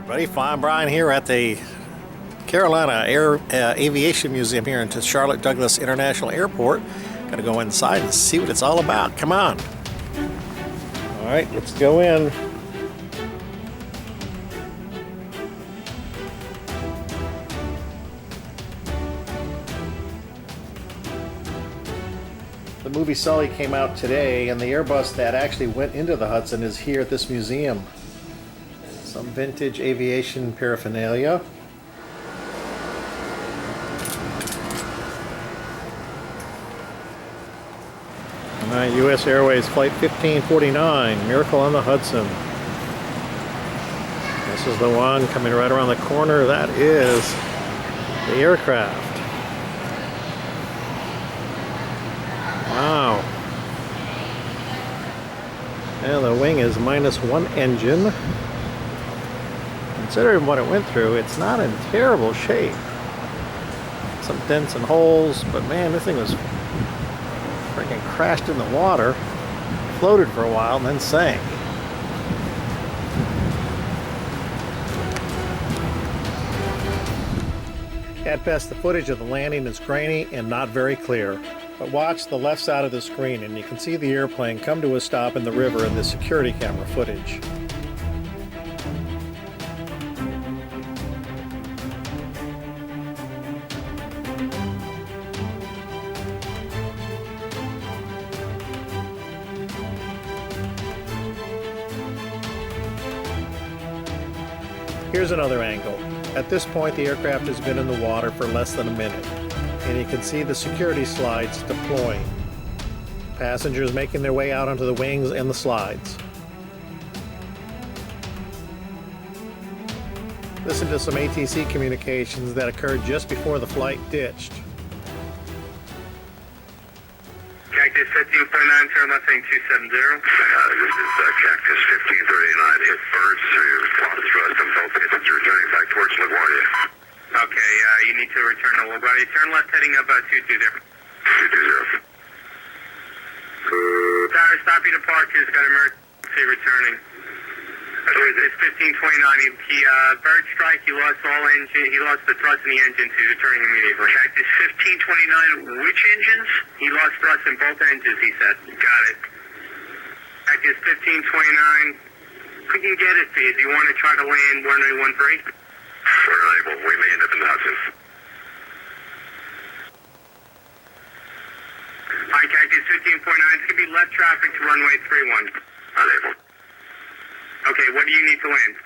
Everybody, flying Brian here at the Carolina Aviation Museum here into Charlotte Douglas International Airport. Gotta go inside and see what it's all about. Come on. All right, let's go in. The movie Sully came out today, and the Airbus that actually went into the Hudson is here at this museum. Some vintage aviation paraphernalia. USAirways Flight 1549, Miracle on the Hudson. This is the one coming right around the corner. That is the aircraft. Wow. And the wing is -1 engine. Considering what it went through, it's not in terrible shape. Some dents and holes, but man, this thing was freaking crashed in the water, floated for a while, and then sank. At best, the footage of the landing is grainy and not very clear. But watch the left side of the screen and you can see the airplane come to a stop in the river in the security camera footage. Here's another angle. At this point, the aircraft has been in the water for less than a minute, and you can see the security slides deploying. Passengers making their way out onto the wings and the slides. Listen to some ATC communications that occurred just before the flight ditched. Cactus 1549, turn left heading 270. This is Cactus 1539. Hit birds to lost thrust on both engines returning back towards LaGuardia. Okay, you need to return to LaGuardia. Turn left heading up 220. 220. Tower, stop your departures. Got emergency returning. It's 1529. He bird strike. He lost all engine. He lost the thrust in the engine. So he's returning immediately. Cactus 1529. Which engines? He lost thrust in both engines. He said. Got it. Cactus 1529. We can get it for you. Do you want to try to land runway 13? We're unable. We may end up in the Hudson. Hi, Cactus 1549. It's going to be left traffic to runway 31. Unable. Okay, what do you need to land?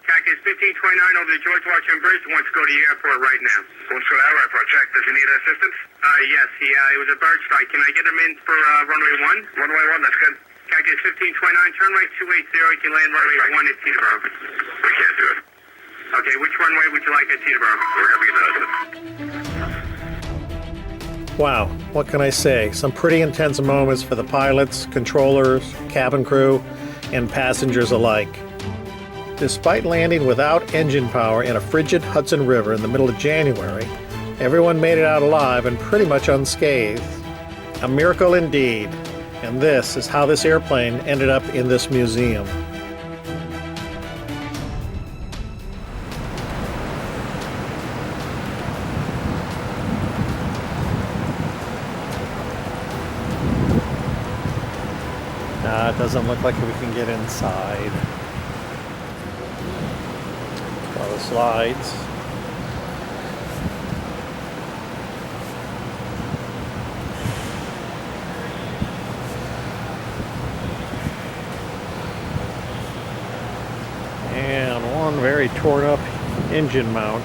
Cactus 1529 over the George Washington Bridge wants to go to the airport right now. Wants to go to our airport. Check. Does he need assistance? Yes, it was a bird strike. Can I get him in for runway 1? Runway 1, that's good. Cactus 1529, turn right 280. You can land runway 1 at Teterboro. We can't do it. Okay, which runway would you like at Teterboro? We're going to be in the Hudson. Wow, what can I say? Some pretty intense moments for the pilots, controllers, cabin crew, and passengers alike. Despite landing without engine power in a frigid Hudson River in the middle of January, everyone made it out alive and pretty much unscathed. A miracle indeed. And this is how this airplane ended up in this museum. It doesn't look like we can get inside. All the slides. And one very torn up engine mount.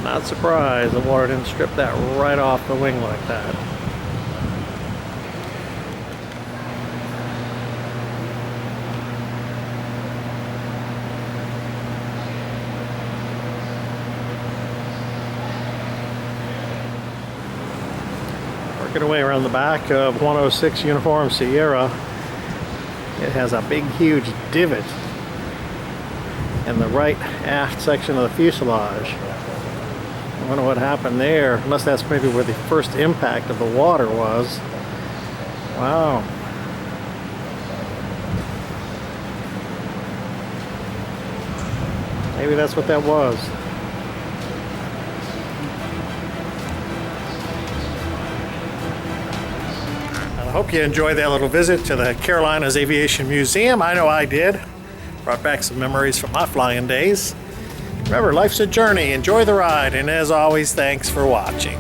Not surprised the water didn't strip that right off the wing like that. Working away around the back of 106 Uniform Sierra. It has a big, huge divot in the right aft section of the fuselage. I wonder what happened there, unless that's maybe where the first impact of the water was. Wow. Maybe that's what that was. I hope you enjoyed that little visit to the Carolina Aviation Museum. I know I did. Brought back some memories from my flying days. Remember, life's a journey. Enjoy the ride. And as always, thanks for watching.